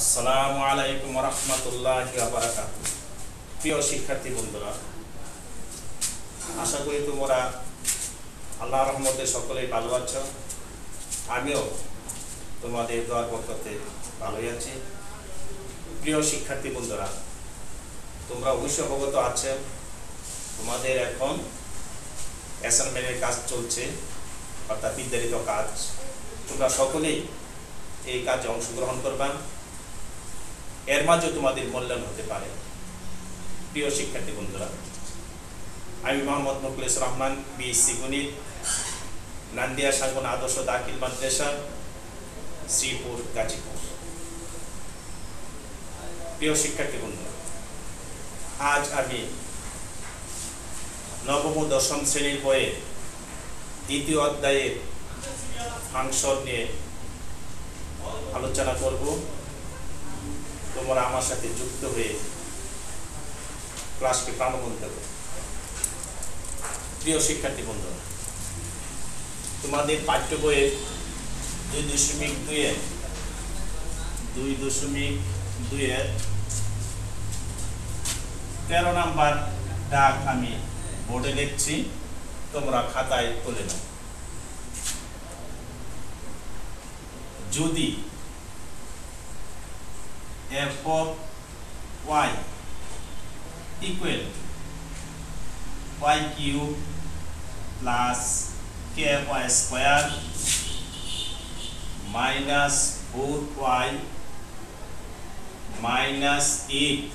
আসসালামু আলাইকুম ওয়া রাহমাতুল্লাহি ওয়া বারাকাতুহু। প্রিয় শিক্ষার্থী বন্ধুরা, আশা করি তোমরা আল্লাহর রহমতে সকলেই ভালো আছো। আমিও তোমাদের দোয়ার বরকতে ভালোই আছি। প্রিয় শিক্ষার্থী বন্ধুরা, তোমরা অবশ্যই অবগত আছো তোমাদের এখন অ্যাসাইনমেন্টের কাজ চলছে, অর্থাৎ নির্ধারিত কাজ। তোমরা সকলেই এই কাজে অংশগ্রহণ করবা, এর মাঝে তোমাদের মূল্যায়ন হতে পারে। প্রিয় শিক্ষার্থী বন্ধুরা, আমি মোহাম্মদ মুখলিস রহমান, বিএসসি গণিত, নান্দিয়া সাগুনা আদর্শ দাখিল মাদ্রাসা, শ্রীপুর, গাজীপুর। প্রিয় শিক্ষার্থী বন্ধুরা, আজ আমি নবম ও দশম শ্রেণীর বইয়ের দ্বিতীয় অধ্যায়ের ফাংশন নিয়ে আলোচনা করব। তোমরা আমার সাথে যুক্ত হয়ে ক্লাসকে প্রাণবন্ত করো। প্রিয় শিক্ষার্থী বন্ধুরা, তোমাদের পাঠ্য বইয়ের 2.2 13 নাম্বার দাগ আমি বোর্ডে লিখছি, তোমরা খাতায় তুলে নাও। যদি f of y equal y cube plus ky square minus 4y minus 8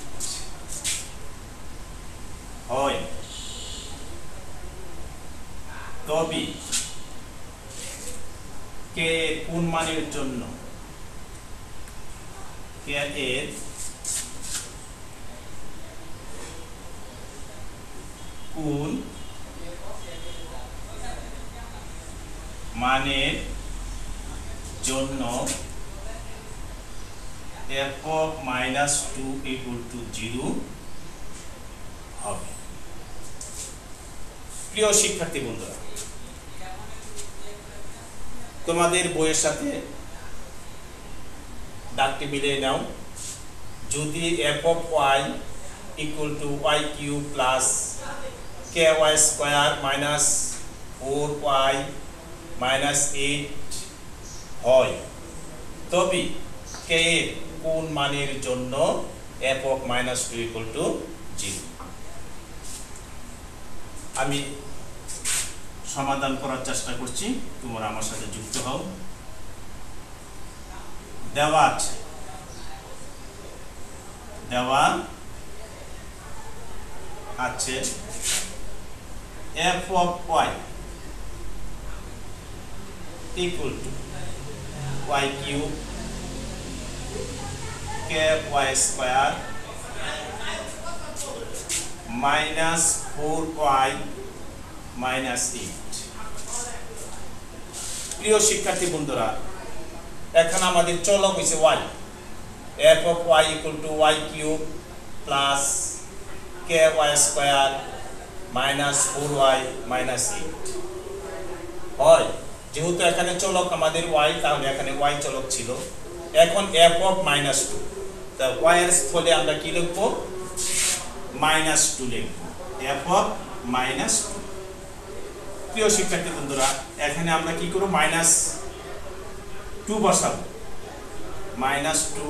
হয়, তবে k এর কোন মানের জন্য k এর কোন মানের জন্য f of -2 = 0 হবে। প্রিয় শিক্ষার্থী বন্ধুরা, তোমাদের বইয়ের সাথে দাগটি মিলিয়ে নাও। যদি f of y = y cube plus ky square minus 4y minus 8 হয়, তবে k এর কোন মানের জন্য f of -2 = 0। আমি সমাধান করার চেষ্টা করছি, তোমরা আমার সাথে যুক্ত হও। দেওয়া আছে f of y equal to y cube ky square minus 4y minus 8। প্রিয় শিক্ষার্থী বন্ধুরা, এখন আমাদের চলক হয়েছে y, f of y = y cube plus ky square minus 4y minus 8 হয়। যেহেতু এখানে চলক আমাদের y, তাহলে এখানে y চলক ছিল। এখন f of -2, তা y এর স্থলে আমরা কি লিখব? -2 লিখব, f of -2। প্রিয় শিক্ষার্থী বন্ধুরা, এখানে আমরা কি করব? -2 বসাবো। -2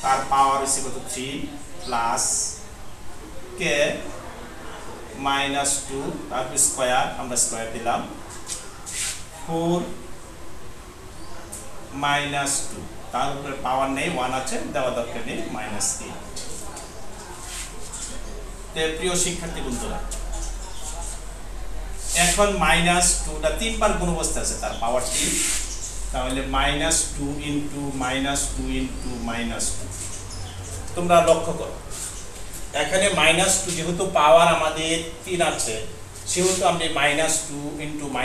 তার পাওয়ার হচ্ছে কত? 3 প্লাস k -2 তারপর স্কয়ার, আমরা স্কয়ার দিলাম, 4 -2 তার উপরে পাওয়ার নেই, 1 আছে, দেওয়া দরকার নেই, -8। প্রিয় শিক্ষার্থী বন্ধুরা, এখন -2টা 3 বার গুণ অবস্থায় আছে, তার পাওয়ার 3, তাহলে -2 * -2 * -2। তোমরা লক্ষ্য করো, এখানে -2 যেহেতু পাওয়ার আমাদের 3 আছে, সেহেতু আমরা -2 * -2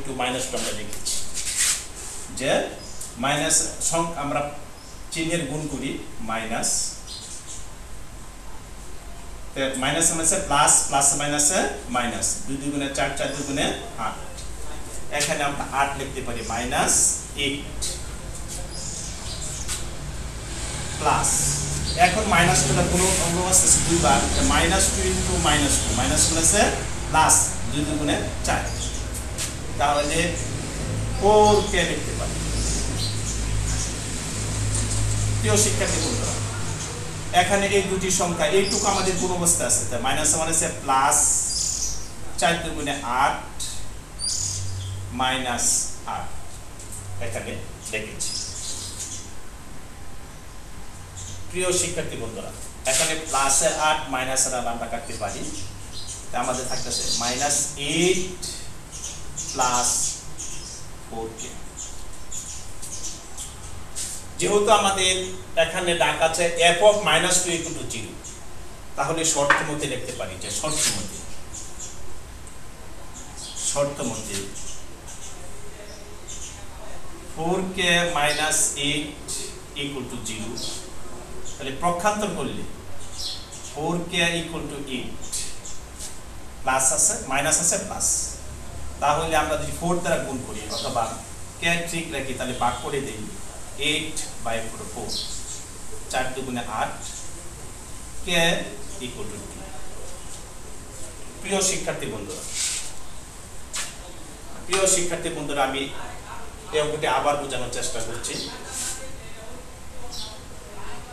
* -2 আমরা লিখেছি। যে মাইনাস আমরা চিহ্নের গুণ করি, মাইনাস মাইনাসে প্লাস, প্লাসে মাইনাসে মাইনাস, 2 × 2 = 4, 4 × 2 = 8। এখানে আমরা 8 লিখতে পারি, -8। প্লাস এখন মাইনাস টুটা কোনো অবস্থা আছে দুইবার minus two into minus two minus প্লাসে প্লাস দুই দুগুণে 4 তাহলে 4 কে লিখতে পারি। প্রিয় শিক্ষার্থী বন্ধুরা এখানে এই দুটি সংখ্যা এইটুকু আমাদের কোন অবস্থা আছে তাই মাইনাস মানে আছে প্লাস 4 দুগুণে 8 মাইনাস 8 এখানে লিখেছি। প্রিয় শিক্ষার্থী বন্ধুরা এখানে প্লাসের 8 মাইনাসের 8 আমরা কাটতে পারি তাই আমাদের থাকতেছে মাইনাস 8 প্লাস 4k। যেহেতু আমাদের এখানে ডাক আছে f of -2 = 0 তাহলে শর্ত মতে লিখতে পারি যে শর্ত মতে 4k - 8 = 0 তাহলে প্রক্ষান্তর করলে 4k = 8 প্লাস আছে মাইনাস আছে প্লাস তাহলে আমরা যদি 4 দ্বারা গুণ করি অথবা k ঠিক রাখি তাহলে ভাগ করে দেই 8/4 4 দুগুণে 8 k = 2। প্রিয় শিক্ষার্থী বন্ধুরা আমি এই অঙ্কটি আবার বোঝানোর চেষ্টা করছি।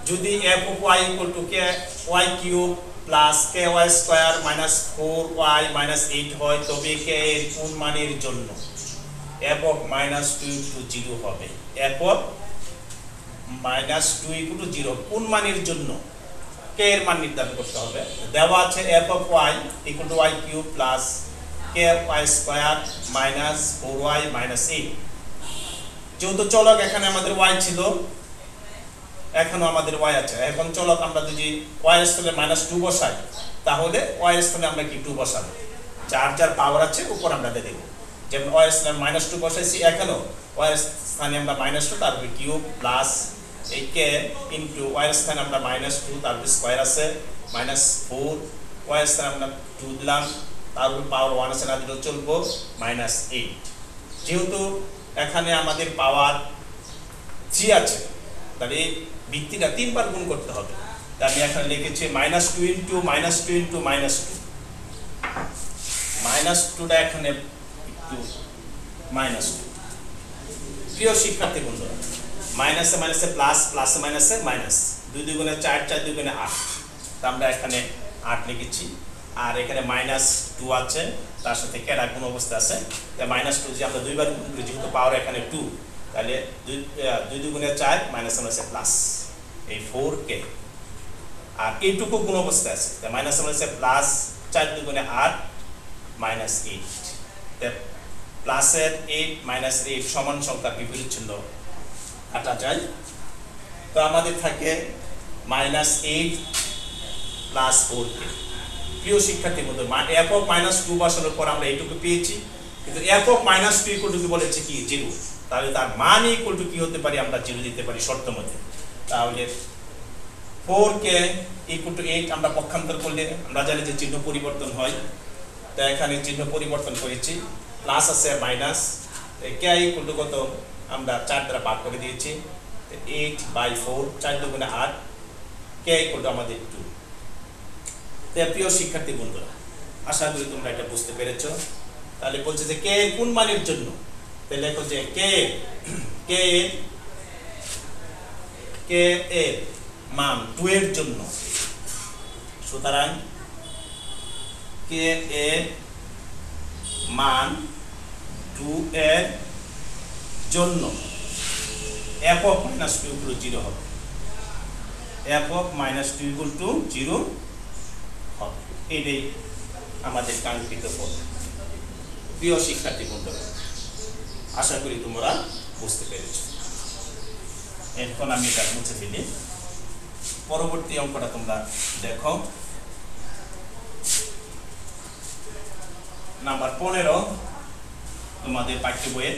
যদি f of y = ky³ + ky² - 4y - 8 হয় তবে k এর কোন মানের জন্য f of -2 = 0 হবে। f of -2 = 0 কোন মানের জন্য k এর মান নির্ধারণ করতে হবে। দেওয়া আছে f of y = y³ + ky² - 4y - 8 যেহেতু চলক এখানে আমাদের y ছিল এখনো আমাদের y আছে এখন চলক আমরা যদি y এর স্থানে -2 বসাই তাহলে y এর স্থানে আমরা কি 2 বসাবো যার যার পাওয়ার আছে উপর আমরা দেব যেমন y এর স্থানে -2 বসাইছি এখনো y এর স্থানে আমরা -2 তারপরে কিউব প্লাস এই k ইনটু y এর স্থানে আমরা -2 তারপরে স্কয়ার আছে -4 y এর স্থানে আমরা 2 দিলাম তারপর পাওয়ার 1 আছে না দিলেও চলবো -8 যেহেতু এখানে আমাদের পাওয়ার 3 আছে তাহলে ভিত্তিটা 3 বার গুণ করতে হবে তাই আমি এখানে লিখেছি -2 ইনটু -2 ইনটু -2টা এখানে একটু -2। প্রিয় শিক্ষার্থী বন্ধুরা মাইনাসে মাইনাসে প্লাস প্লাসে মাইনাসে মাইনাস 2 দুগুণে 4 4 দুগুণে 8 তা আমরা এখানে 8 লিখেছি আর এখানে -2 আছে তার সাথে কেডা কোন অবস্থা আছে তাই -2 যে আমরা দুইবার গুণ করি যেহেতু পাওয়ার এখানে 2 তাহলে 2 দুগুণে 4 মাইনাস আছে প্লাস এই 4k আর এইটুকু কোন অবস্থা আছে তাই মাইনাস আছে প্লাস 4 দুগুণে 8 -8 তাই প্লাসের 8 -8 সমান সংখ্যা বিপরীত চিহ্ন কাটা যায় তো আমাদের থাকে -8 প্লাস 4k। প্রিয় শিক্ষার্থী বন্ধু f of -2 বসানোর পর আমরা এইটুকু পেয়েছি কিন্তু f of -2 = কি বলেছে কি 0 তাহলে তার মান কি হতে পারে আমরা 0 দিতে পারি শর্ত মতে তাহলে 4k = 8 আমরা পক্ষান্তর করলে আমরা জানি যে চিহ্ন পরিবর্তন হয় তাই এখানে চিহ্ন পরিবর্তন করেছি প্লাস আছে মাইনাস k = কত আমরা 4 দ্বারা ভাগ করে দিয়েছি 8/4 4 দুগুণে 8 k = আমাদের 2। তাই প্রিয় শিক্ষার্থী বন্ধুরা আশা করি তোমরা এটা বুঝতে পেরেছো তাহলে বলছে যে k এর কোন মানের জন্য তাহলে লেখো যে k এর মান 2 এর জন্য সুতরাং k এর মান 2 এর জন্য f of -2 = 0 হবে f of -2 = 0 হবে এটাই আমাদের কাঙ্ক্ষিত ফল। প্রিয় শিক্ষার্থী বন্ধুরা আশা করি তোমরা বুঝতে পেরেছো। এখন আমি এটা মুছে ফেলি পরবর্তী অঙ্কটা তোমরা দেখো নাম্বার 15 তোমাদের পাঠ্য বইয়ের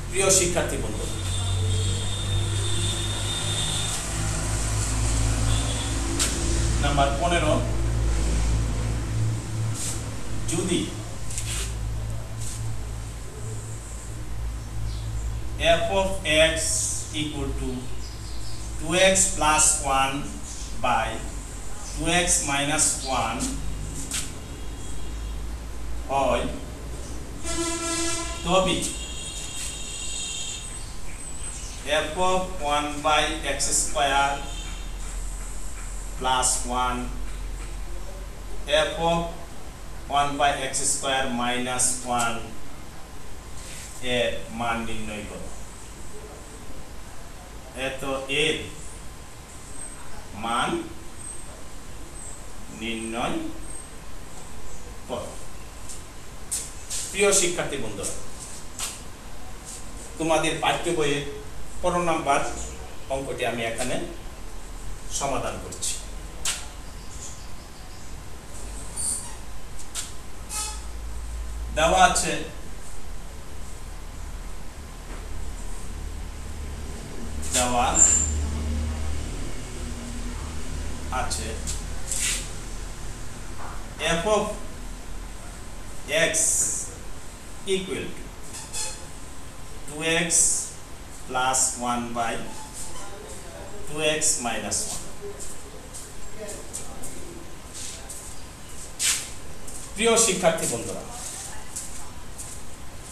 প্রিয় শিক্ষার্থী বন্ধু নাম্বার 15 যদি f of x equal to 2x plus 1 by 2x minus 1 হয় তবে f of 1 by x square plus 1 f of 1 by x square minus 1 এর মান নির্ণয় করো। এত এর মান নির্ণয় করো। প্রিয় শিক্ষার্থী বন্ধুরা, তোমাদের পাঠ্য বইয়ে 15 নাম্বার অঙ্কটি আমি এখানে সমাধান করছি। দেওয়া আছে f of x equal to 2x plus 1 by 2x minus 1. প্রিয় শিক্ষার্থী বন্ধুরা,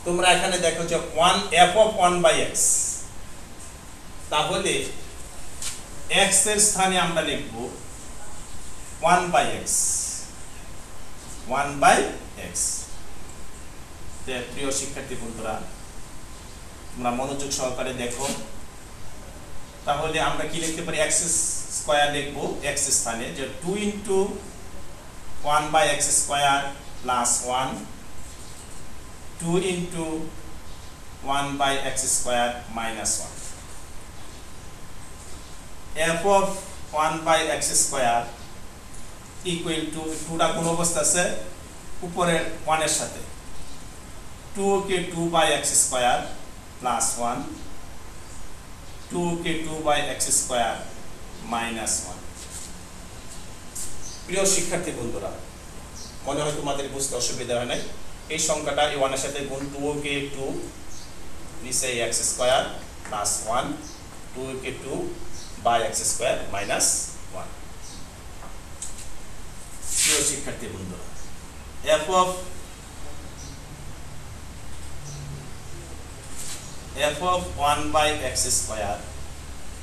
তোমরা এখানে দেখো যে 1 f of 1 by x, তাহলে x এর স্থানে আমরা লিখব 1 by x, 1 by x। প্রিয় শিক্ষার্থী বন্ধুরা, তোমরা মনোযোগ সহকারে দেখো। তাহলে আমরা কি লিখতে পারি? x স্কয়ার লিখব x স্থানে, যে 2 into 1 by x square plus 1, 2 into 1 by x square minus 1। f of 1 by x square equal to 2টা কোন অবস্থা আছে? উপরের 1 এর সাথে 2 কে 2 by x square plus 1, 2 কে 2 by x square minus 1। প্রিয় শিক্ষার্থী বন্ধুরা, মনে হয় তোমাদের বুঝতে অসুবিধা হয় নাই। এই সংখ্যাটা এই 1 এর সাথে গুণ 2 কে 2 নিচে x স্কয়ার প্লাস 1, 2 কে 2 by x স্কয়ার মাইনাস 1। প্রিয় শিক্ষার্থী বন্ধুরা, f of 1 by x square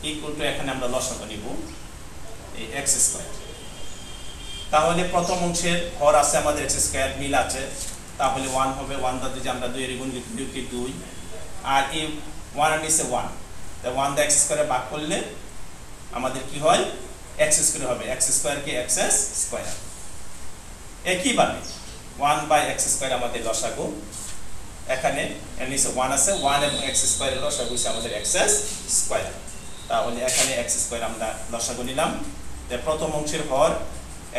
equal two, এখানে আমরা লসাগু নিব এই x স্কয়ার। তাহলে প্রথম অংশের হর আছে আমাদের x স্কয়ার, মিল আছে, তাহলে 1 হবে। 1 দ্বারা যদি আমরা 2 এর গুণ লিখি 2, আর এই 1 এর নিচে 1, তাই 1 দ্বারা x স্কয়ারে ভাগ করলে আমাদের কি হয়? x স্কয়ার হবে। x স্কয়ার কে x স্কয়ার। একইভাবে 1 by x স্কয়ার আমাদের লসাগু, এখানে এর নিচে 1 আছে, 1 এবং x স্কয়ারের লসাগু হচ্ছে আমাদের x স্কয়ার। তাহলে এখানে x স্কয়ার আমরা লসাগু নিলাম। তাই প্রথম অংশের হর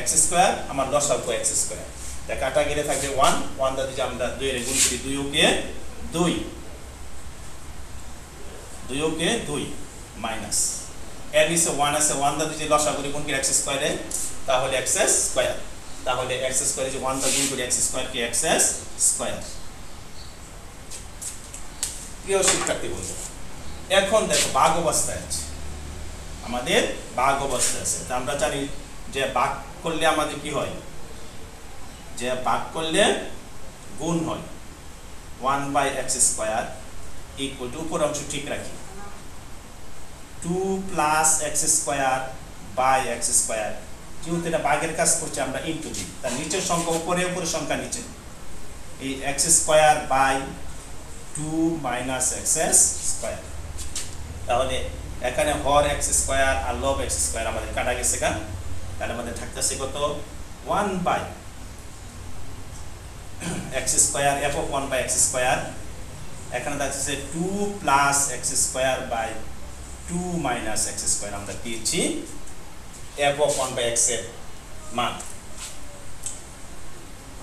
x স্কয়ার, আমার লসাগু x স্কয়ার। তাই কাটা গেলে থাকবে 1, 1 দ্বারা যদি আমরা 2 এর গুণ করি 2 কে 2, 2 কে 2 মাইনাস, এর নিচে 1 আছে, 1 দ্বারা যদি লসাগু গুণ করি x স্কয়ারে, তাহলে x স্কয়ার। তাহলে x স্কয়ারে যে 1 দ্বারা গুণ করি x স্কয়ার কে x স্কয়ার। প্রিয় শিক্ষার্থী বন্ধু, এখন দেখো ভাগ অবস্থায় আছে, আমাদের ভাগ অবস্থায় আছে। তা আমরা জানি যে ভাগ করলে আমাদের কি হয়? যে ভাগ করলে গুণ হয়। 1 by x square equal two, উপর অংশ ঠিক রাখি, 2 plus x square by x square. যেহেতু এটা ভাগের কাজ করছে, আমরা ইনটু দিই, তার নিচের সংখ্যা উপরে, উপরের সংখ্যা নিচে। এই x square by 2 minus x square. তাহলে এখানে হর x স্কয়ার আর লব x স্কয়ার আমাদের কাটা গেছে। তাহলে আমাদের থাকতেছে কত? 1 by x square, f of 1 by x square. এখানে থাকতেছে 2 plus x square by 2 minus x square. আমরা পেয়েছি f of 1 by x এর মান।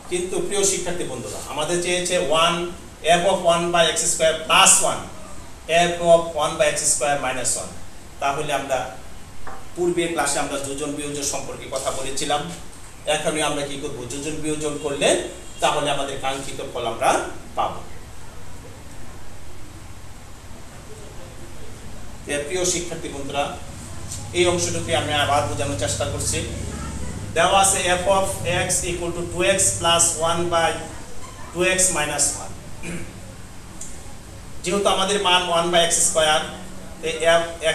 কিন্তু প্রিয় শিক্ষার্থী বন্ধুরা, আমাদের চেয়েছে 1 f of 1 by x square plus 1, f of 1 by x square minus 1। তাহলে আমরা পূর্বে ক্লাসে আমরা যোজন বিয়োজন সম্পর্কে কথা বলেছিলাম। এখানে আমরা কি করব? যোজন বিয়োজন করলে তাহলে আমাদের কাঙ্ক্ষিত ফল আমরা পাবো। প্রিয় শিক্ষার্থী বন্ধুরা, এই অংশটুকু আমি আবার বোঝানোর চেষ্টা করছি। দেওয়া আছে f of x equal to 2x plus 1 by 2x minus 1। যেহেতু আমাদের মান 1 by x স্কয়ার, তাই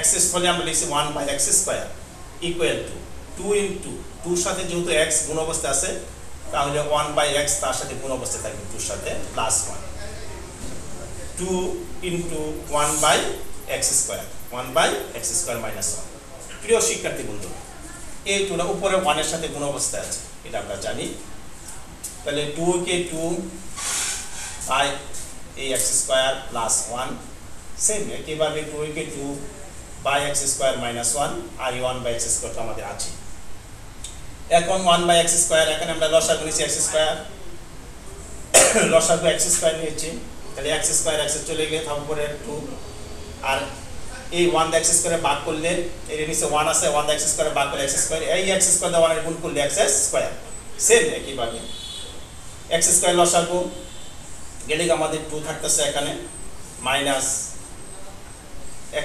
x হলে আমরা লিখছি 1 by x square equal two 2 into 2 এর সাথে যেহেতু x গুণ অবস্থায় আছে, তাহলে 1 by x তার সাথে গুণ অবস্থায় থাকবে 2 এর সাথে plus 1, 2 into 1 by x square, 1 by x square minus 1। প্রিয় শিক্ষার্থী বন্ধু, এই 2টা উপরে 1 এর সাথে গুণ অবস্থায় আছে, এটা আমরা জানি। তাহলে 2 কে 2 by এই x স্কয়ার প্লাস 1, সেম একইভাবে 2 কে 2 by x স্কয়ার minus 1 আর 1 by x স্কয়ার তো আমাদের আছে। এখন 1 by x স্কয়ার, এখানে আমরা লসাগু নিয়েছি x স্কয়ার, লসাগু x স্কয়ার নিয়েছি, তাহলে x স্কয়ার x এ চলে গিয়ে তারপরে 2 আর এই 1 x স্কয়ারে ভাগ করলে এর নিচে 1 আছে, 1 x স্কয়ারে ভাগ করলে x স্কয়ার, এই x স্কয়ার দিয়ে 1 এর গুণ করলে x স্কয়ার, সেম একইভাবে x স্কয়ার লসাগু গেলে আমাদের 2 থাকতেছে এখানে minus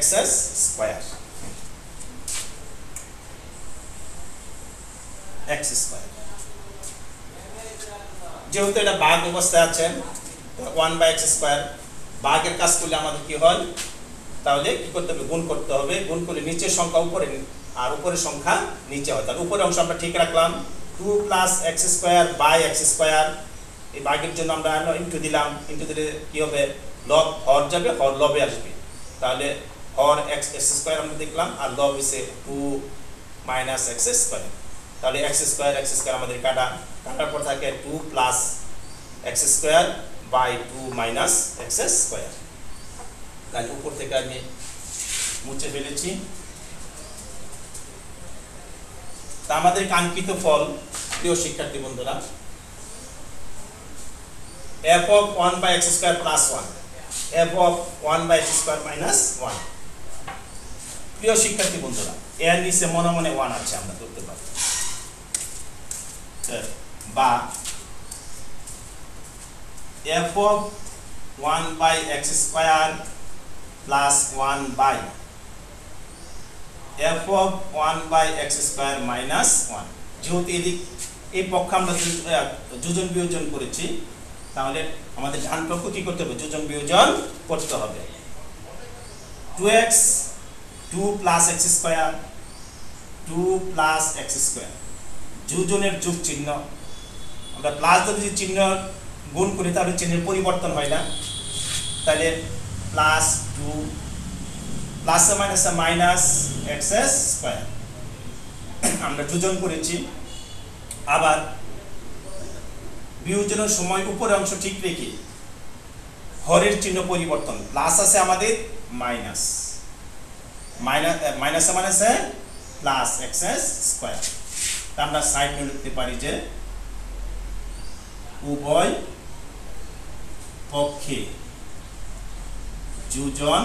x square, x square. যেহেতু এটা ভাগ অবস্থায় আছে 1 by x স্কয়ার, ভাগের কাজ করলে আমাদের কি হয়, তাহলে কি করতে হবে, গুণ করতে হবে। গুণ করলে নিচের সংখ্যা উপরে আর উপরের সংখ্যা নিচে হয়। তাহলে উপরের অংশ আমরা ঠিক রাখলাম 2 plus x square by x square, এই ভাগের জন্য আমরা ইনটু দিলাম, ইনটু দিলে কি হবে, লব হর যাবে, হর লবে আসবে, তাহলে হর x স্কয়ার আমরা দেখলাম আর লব হইছে 2 minus x স্কয়ার। তাহলে x স্কয়ার আমাদের কাটার পর থাকে 2 plus x square by 2 minus x square. তাহলে উপর থেকে আমি মুছে ফেলেছি। তা আমাদের কাঙ্ক্ষিত ফল, প্রিয় শিক্ষার্থী বন্ধুরা, f of 1 by x square plus 1, f of 1 by x square minus 1। প্রিয় শিক্ষার্থী বন্ধুরা, এর নিচে মনে মনে 1 আছে আমরা ধরতে পারি, বা f of 1 by x square plus 1 by f of 1 by x square minus 1। যেহেতু এই পক্ষ আমরা যোজন বিয়োজন করেছি, তাহলে আমাদের ডান পক্ষ কি করতে হবে, যোজন বিয়োজন করতে হবে। 2x 2 plus x square 2 plus x square, যোজনের যোগ চিহ্ন, আমরা প্লাস যদি চিহ্ন গুণ করি তাহলে চিহ্নের পরিবর্তন হয় না, তাহলে plus 2 plus minus minus x square আমরা যোজন করেছি। আবার বিয়োজনের সময় উপরের অংশ ঠিক রেখে হরের চিহ্ন পরিবর্তন, প্লাস আছে আমাদের মাইনাস, মাইনাস মাইনাসে প্লাস x স্কয়ার। আমরা সাইড নিয়ে লিখতে পারি যে উভয় পক্ষে যোজন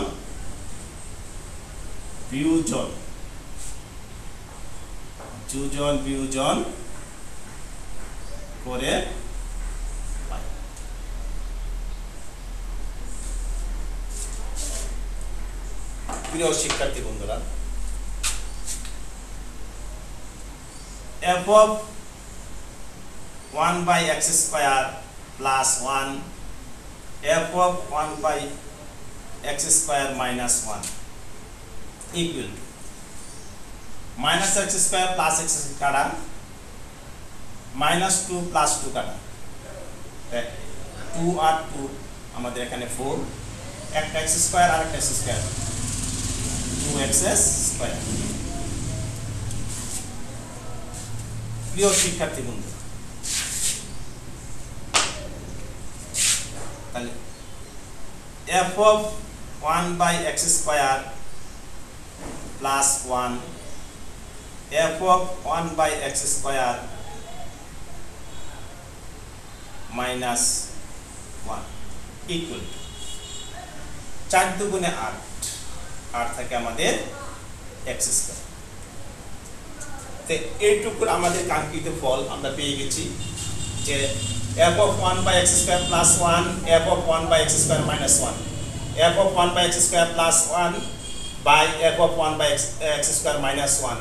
বিয়োজন করে প্রিয় শিক্ষার্থী বন্ধুরা, f of 1 by x square plus 1, f of 1 by x square minus 1 equal to minus x square plus x কাটা, minus 2 plus 2 কাটা, 2 আর 2 আমাদের এখানে 4, একটা x স্কয়ার আর একটা x স্কয়ার 2x স্কয়ার। প্রিয় শিক্ষার্থী বন্ধু, তাহলে f of 1 by x square plus 1, f of 1 by x square minus 1 equal to 4 দুগুণে 8 থাকে আমাদের x স্কয়ার। তো এইটুকুর আমাদের কাঙ্ক্ষিত ফল আমরা পেয়ে গেছি যে f of 1 by x square plus 1, f of 1 by x square minus 1, f of 1 by x square plus 1 by f of 1 by x square minus 1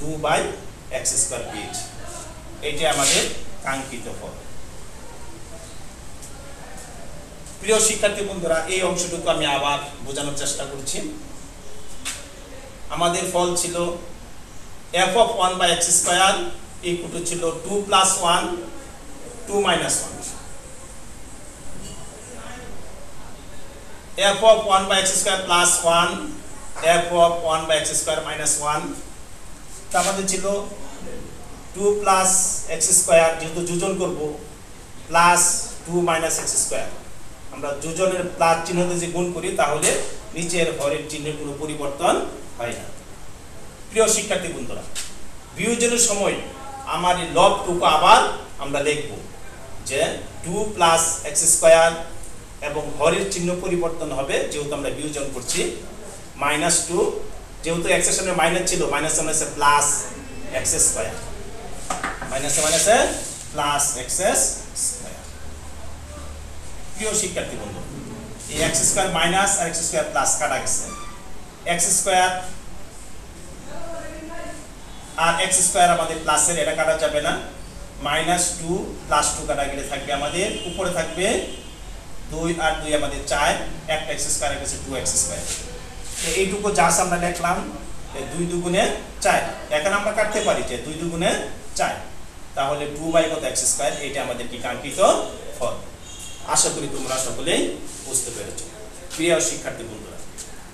2 by x square পেয়েছি। এটি আমাদের কাঙ্ক্ষিত ফল। প্রিয় শিক্ষার্থী বন্ধুরা, এই অংশটুকু আমি আবার বোঝানোর চেষ্টা করছি। আমাদের ফল ছিল f of 1 by x square equal two ছিল 2 plus 1 2 minus 1, f of 1 by x square plus 1 f of 1 by x square minus 1, তা আমাদের ছিল 2 plus x square, যেহেতু যোজন করব, প্লাস 2 minus x square। আমরা যোজনের প্লাস চিহ্নতে যে গুণ করি তাহলে নিচের হরের চিহ্নের কোনো পরিবর্তন হয় না। প্রিয় শিক্ষার্থী বন্ধুরা, বিয়োজনের সময় আমার এই লবটুকু আবার আমরা লিখব যে 2 plus x square এবং হরের চিহ্ন পরিবর্তন হবে যেহেতু আমরা বিয়োজন করছি, মাইনাস 2, যেহেতু x এর সামনে মাইনাস ছিল, মাইনাস সামনে আছে প্লাস x স্কয়ার, মাইনাস মাইনাসে প্লাস x স্কয়ার। প্রিয় শিক্ষার্থী বন্ধু, এই x স্কয়ার মাইনাস আর x স্কয়ার প্লাস কাটা গেছে, x স্কয়ার আর x স্কয়ার আমাদের প্লাসের, এটা কাটা যাবে না, মাইনাস 2 প্লাস 2 কাটা গেলে থাকবে আমাদের উপরে থাকবে 2 আর 2 আমাদের 4, একটা x স্কয়ার আছে 2x স্কয়ার। এইটুকু জাস্ট আমরা লিখলাম 2 দুগুণে 4, এখানে আমরা কাটতে পারি যে 2 দুগুণে 4, তাহলে 2 বাই কত x স্কয়ার, এটা আমাদের কি কাঙ্ক্ষিত ফল। আশা করি তোমরা সকলেই বুঝতে পেরেছো। প্রিয় শিক্ষার্থী বন্ধুরা,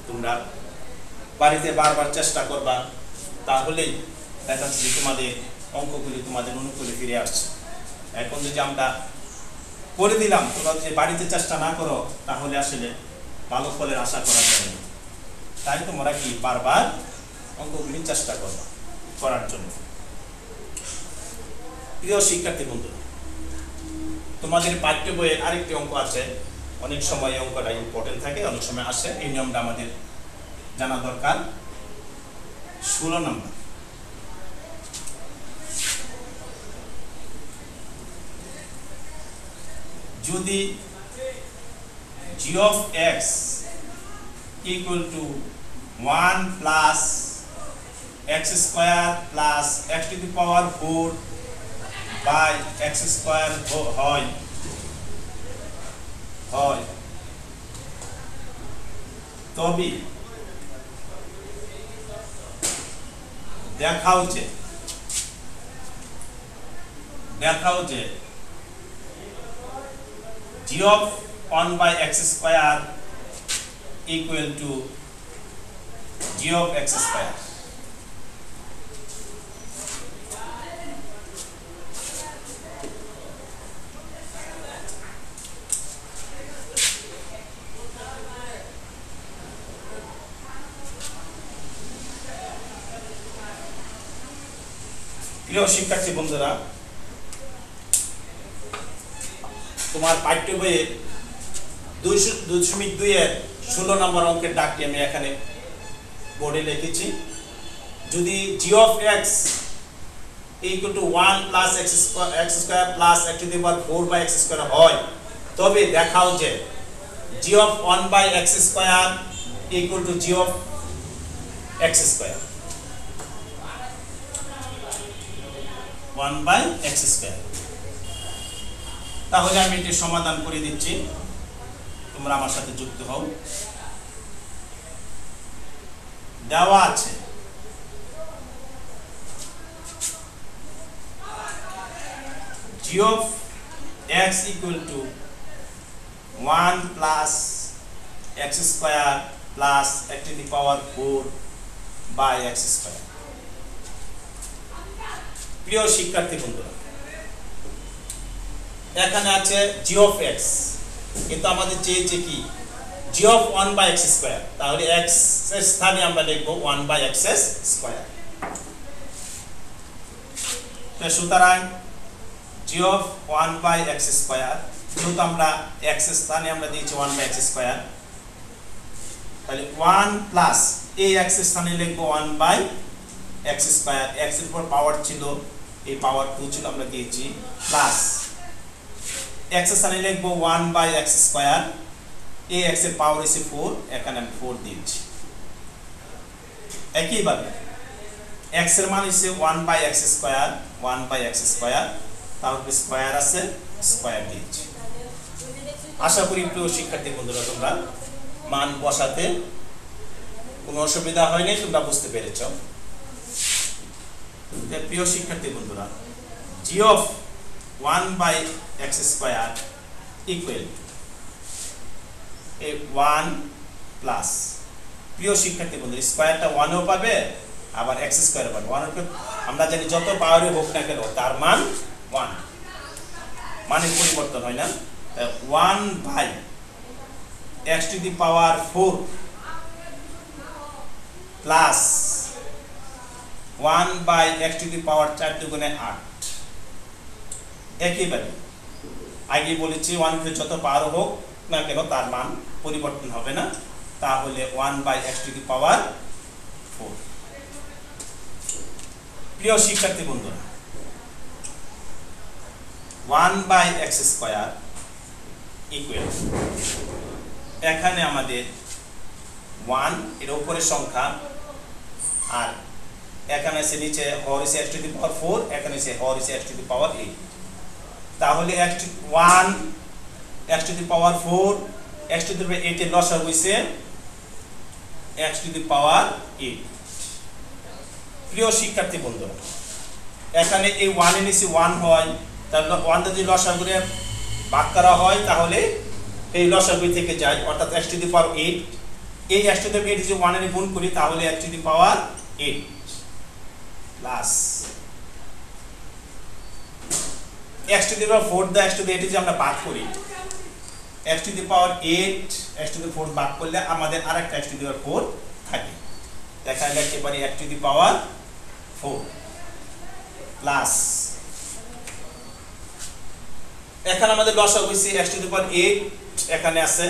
তোমরা বাড়িতে বারবার চেষ্টা করবা, তাহলেই দেখা যাচ্ছে তোমাদের অঙ্কগুলি তোমাদের অনুকূলে ফিরে আসছে। এখন যদি আমরা করে দিলাম, তোমরা যদি বাড়িতে চেষ্টা না করো তাহলে আসলে ভালো ফলের আশা করা যায় না। তাই তোমরা কি বারবার অঙ্কগুলি চেষ্টা করো করার জন্য। প্রিয় শিক্ষার্থী বন্ধুরা, তোমাদের পাঠ্য বইয়ে আরেকটি অঙ্ক আছে, অনেক সময় এই অঙ্কটা ইম্পর্টেন্ট থাকে, অনেক সময় আসে, এই নিয়মটা আমাদের জানা দরকার। 16 নম্বর, যদি g of x equal to 1 plus x square plus x to the power 4 by x square হয় তবে দেখাও যে g of 1 by x square equal to g of x square। প্রিয় শিক্ষার্থী বন্ধুরা, তোমার পাঠ্য বইয়ে 2.2 এর 16 নম্বর অঙ্কের দাগটি আমি এখানে বোর্ডে লিখেছি। যদি g of x equal to 1 plus x square plus x to the power 4 by x square হয়, তবে দেখাও যে g of 1 by x square equal to g of x square, 1 by x square। তাহলে আমি এটি সমাধান করে দিচ্ছি, তোমরা আমার সাথে যুক্ত হও। দেওয়া আছে g of x equal to 1 plus x square plus x to the power 4 by x square। প্রিয় শিক্ষার্থী বন্ধুরা, এখানে আছে g of x, কিন্তু আমাদের চেয়েছে কি g of 1 by x square, তাহলে x এর স্থানে আমরা লিখব 1 by x square। তো সুতরাং g of 1 by x square, যেহেতু আমরা x এর স্থানে আমরা দিয়েছি 1 by x square, তাহলে 1 প্লাস এই x এর স্থানে লিখব 1 by x square, x এর উপর পাওয়ার ছিল, এই পাওয়ার 2 ছিল, আমরা দিয়েছি প্লাস x এর স্থানে লিখব 1 by x square, এই x এর পাওয়ার হচ্ছে 4, এখানে আমি 4 দিয়েছি। একইভাবে x এর মান হচ্ছে 1/x স্কয়ার 1/x স্কয়ার, তারপর স্কয়ার আছে স্কয়ার দিয়েছি। আশা করি প্রিয় শিক্ষার্থী বন্ধুরা তোমরা মান বসাতে কোনো অসুবিধা হয়নি, তোমরা বুঝতে পেরেছ। প্রিয় শিক্ষার্থী বন্ধুরা g of 1/x square equal 1 plus, প্রিয় শিক্ষার্থী বন্ধুরা স্কয়ারটা 1 ও পাবে আবার x স্কয়ার পাবে। 1 এর আমরা জানি যত পাওয়ারে হোক না কেন তার মান 1, মানের পরিবর্তন হয় না। 1/x to the power 4 plus 1/x to the power 4 দুগুণে 8। একইভাবে আগে বলেছি 1 এর যত পাওয়ার হোক না কেন তার মান পরিবর্তন হবে না, তাহলে 1/x টু দি পাওয়ার 4। প্রিয় শিক্ষার্থী বন্ধুরা 1/x স্কয়ার ইকুয়াল, এখানে আমাদের 1 এর উপরের সংখ্যা আর এখানে আছে নিচে হর is x to the power 4, এখানে আছে হর is x to the power 8। তাহলে 1 x to the power 4 x to the power 8 এর লসাগু হইছে x টু দি পাওয়ার 8। প্রিয় শিক্ষার্থী বন্ধুরা এখানে এই 1 এর নিচে 1 হয়, তাহলে 1 যদি লসাগুরে ভাগ করা হয় তাহলে এই লসাগু থেকে যায়, অর্থাৎ x টু দি পাওয়ার 8। এই x টু দি পাওয়ার 8 যদি 1 এর গুণ করি তাহলে x to the power 8 plus x to the power 4 the x to the 8 যদি আমরা ভাগ করি x to the power 8 x to the 4 ভাগ করলে আমাদের আরেকটা x টু দি পাওয়ার 4 থাকে। দেখা লিখতে পারি x to the power 4 plus এখানে আমাদের লসাগু হইছে x টু দি পাওয়ার 8 এখানে আছে,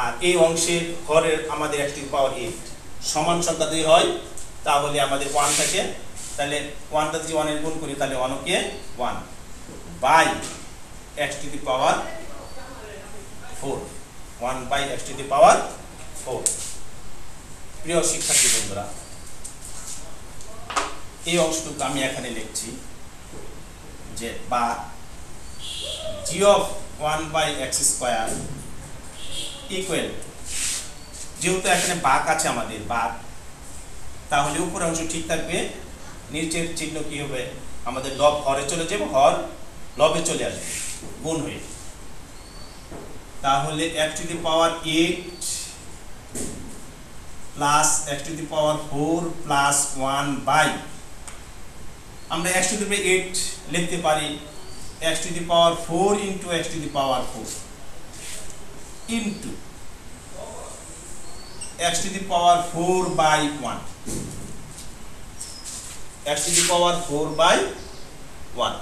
আর এই অংশের হরের আমাদের x টু দি পাওয়ার 8 সমান সংখ্যা যদি হয় তাহলে আমাদের 1 থাকে, তাহলে 1 টা যদি 1 এর গুণ করি তাহলে 1 কে 1 by x to the power 4, 1/x to the power 4। প্রিয় শিক্ষার্থী বন্ধুরা এই অংশটুকু আমি এখানে লিখছি যে বা g of 1/x square equal, যেহেতু এখানে ভাগ আছে আমাদের ভাগ, তাহলে উপরের অংশ ঠিক থাকবে, নিচের চিহ্ন কি হবে আমাদের লব হরে চলে যাবে, হর লবে চলে আসবে গুণ হয়ে, তাহলে x to the power 8 plus x to the power 4 plus 1 by, আমরা x টু দি পাওয়ার 8 লিখতে পারি x to the power 4 into x to the power 4 into x to the power 4 by 1, x to the power 4 by 1।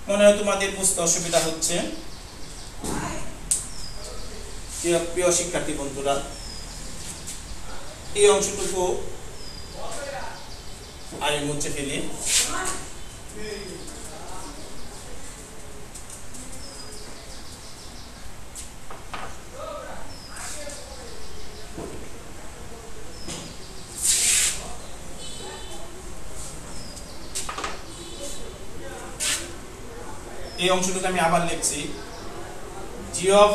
মনে হয় তোমাদের বুঝতে অসুবিধা হচ্ছে। প্রিয় শিক্ষার্থী বন্ধুরা এই অংশটুকু আমি মুছে ফেলি। এই অংশটুকু আমি আবার লিখছি g of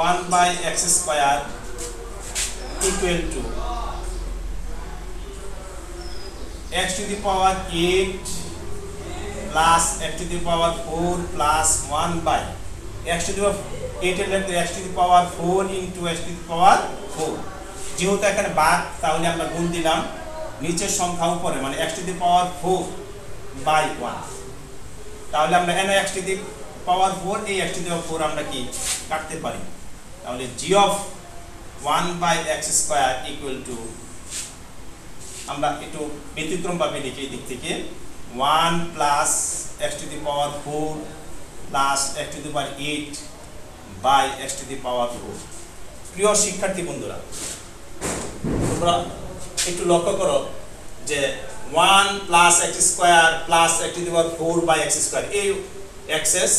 1/x square equal to x to the power 8 plus x to the power 4 plus 1 by x to the power 8 এর লিখতে x to the power 4 into x to the power 4, যেহেতু এখানে ভাগ তাহলে আমরা গুণ দিলাম, নিচের সংখ্যা উপরে মানে x to the power 4 by 1, তাহলে আমরা এখানে x টু দি পাওয়ার 4 এই x টু দি পাওয়ার 4 আমরা কি কাটতে পারি, তাহলে g of 1/x square equal to, আমরা একটু ব্যতিক্রম ভাবে লিখি এই দিক থেকে 1 plus x to the power 4 plus x to the power 8 by x to the power 4। প্রিয় শিক্ষার্থী বন্ধুরা তোমরা একটু লক্ষ্য করো যে 1 plus x square plus x to the power 4 by x square, এই এক্সেস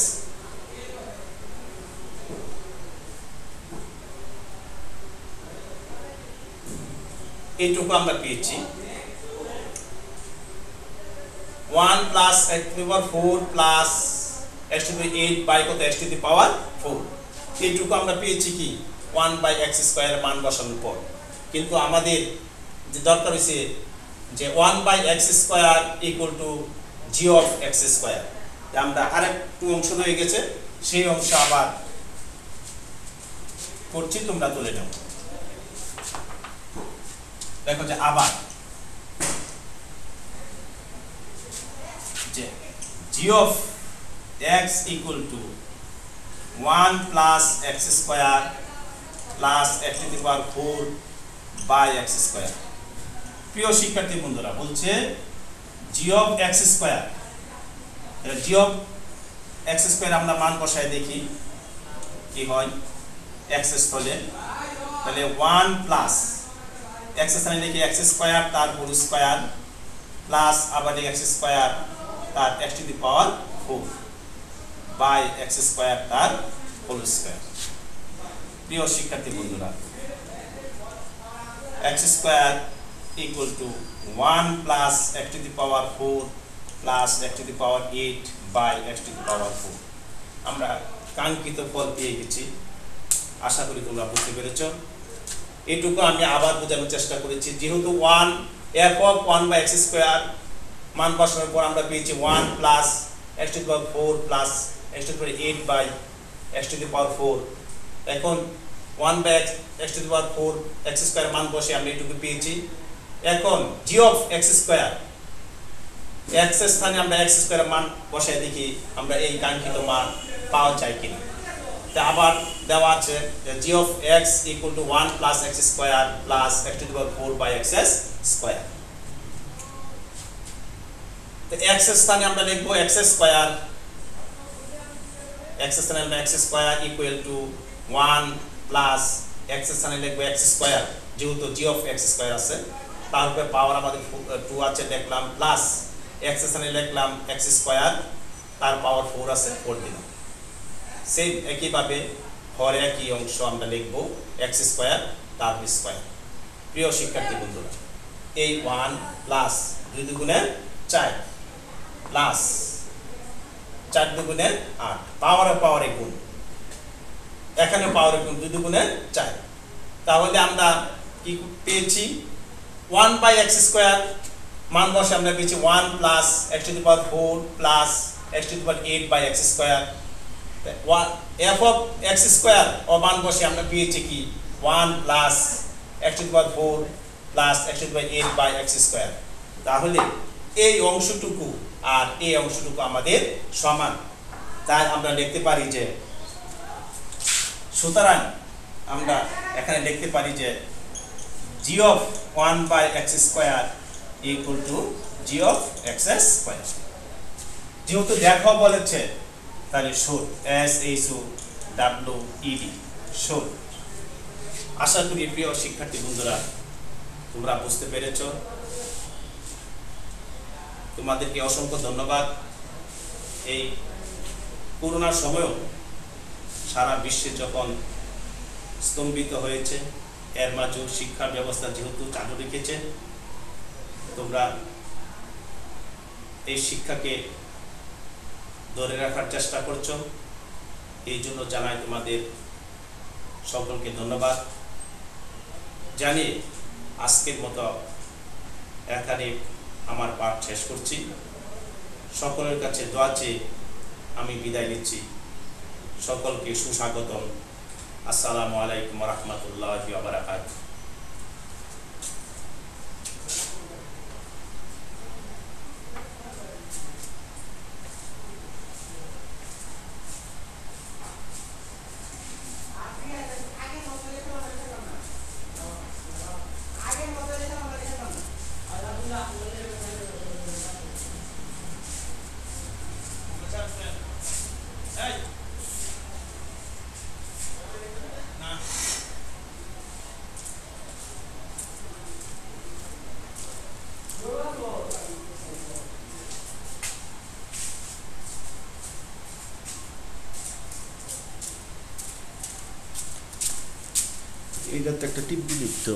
এইটুকু আমরা পেয়েছি 1 plus x to the power 4 plus x to the 8 by কত x টু দি পাওয়ার 4, এইটুকু আমরা পেয়েছি কি 1 বাই x স্কয়ার মান বসানোর পর। কিন্তু আমাদের যে দরকার হইছে যে 1 by x square equal to g of x square, আমরা আরেকটু অংশ রয়ে গেছে, সেই অংশ আবার করছি, তোমরা তুলে নাও। দেখো যে আবার যে g of x equal to 1 plus x square plus x to the power 4 by x square. প্রিয় শিক্ষার্থী বন্ধুরা, বলছে g of x square, g of x square আমরা মান বসায় দেখি কি হয়। x স্থলে তাহলে 1 প্লাস x স্থানে লিখি x স্কয়ার তার হোল স্কয়ার প্লাস আবার লিখি x স্কয়ার তার x to the power 4 by x square তার হোল স্কয়ার। প্রিয় শিক্ষার্থী বন্ধুরা, x square equal to 1 plus x to the power 4 plus x to the power 8 by x to the power 4। আমরা কাঙ্ক্ষিত ফল পেয়ে গেছি, আশা করি তোমরা বুঝতে পেরেছো। এইটুকু আমি আবার বোঝানোর চেষ্টা করেছি। যেহেতু 1 f of 1 by x square মান বসানোর পর আমরা পেয়েছি 1 plus x to the power 4 plus x to the power 8 by x to the power 4। এখন 1 by x to the power 4 x square মান বসে আমরা এইটুকু পেয়েছি। এখন g of x square, x এর স্থানে আমরা x স্কয়ার মান বসায় দেখি আমরা এই কাঙ্ক্ষিত মান পাওয়া যায় কিনা। তা আবার দেওয়া আছে g of x equal to 1 plus x square plus x to the power 4 by x square. তো x এর স্থানে আমরা লিখব x স্কয়ার, x এর স্থানে আমরা x square equal to 1 plus x এর স্থানে লিখব x স্কয়ার, যেহেতু g অফ x স্কয়ার আছে, তার উপরে পাওয়ার আমাদের 2 আছে লিখলাম, প্লাস x এর স্থানে লিখলাম x স্কয়ার তার পাওয়ার 4 আছে 4 দিলাম। সেম একইভাবে হর একই অংশ আমরা লিখব x স্কয়ার তার স্কয়ার। প্রিয় শিক্ষার্থী বন্ধুরা, এই 1 প্লাস 2 দুগুণে 4 প্লাস 4 দুগুণে 8, পাওয়ারে গুণ, এখানে পাওয়ারে গুণ 2 দুগুণে 4। তাহলে আমরা কি পেয়েছি 1 বাই x স্কয়ার মান বসে আমরা পেয়েছি 1 plus x to the power 4 plus x to the power 8 by x square. f of x square ও মান বসে আমরা পেয়েছি কি 1 plus x to the power 4 plus x to the power 8 by x square. তাহলে এই অংশটুকু আর এই অংশটুকু আমাদের সমান, তাই আমরা লিখতে পারি যে, সুতরাং আমরা এখানে লিখতে পারি যে g of 1 by x square equal to g of x square. যেহেতু দেখো বলেছে তাহলে শোধ, SHOWED শোধ। আশা করি প্রিয় শিক্ষার্থী বন্ধুরা তোমরা বুঝতে পেরেছো। তোমাদেরকে অসংখ্য ধন্যবাদ। এই করোনার সময়ও সারা বিশ্বে যখন স্তম্ভিত হয়েছে, এর মাঝেও শিক্ষা ব্যবস্থা যেহেতু চালু রেখেছে, তোমরা এই শিক্ষাকে ধরে রাখার চেষ্টা করছো, এই জন্য জানাই তোমাদের সকলকে ধন্যবাদ জানিয়ে আজকের মতো এখানে আমার পাঠ শেষ করছি। সকলের কাছে দোয়া চেয়ে আমি বিদায় নিচ্ছি। সকলকে সুস্বাগতম। আসসালামু আলাইকুম ওয়া রাহমাতুল্লাহি ওয়া বারাকাতুহু। এইটাতে একটা টিপ দিলি তো।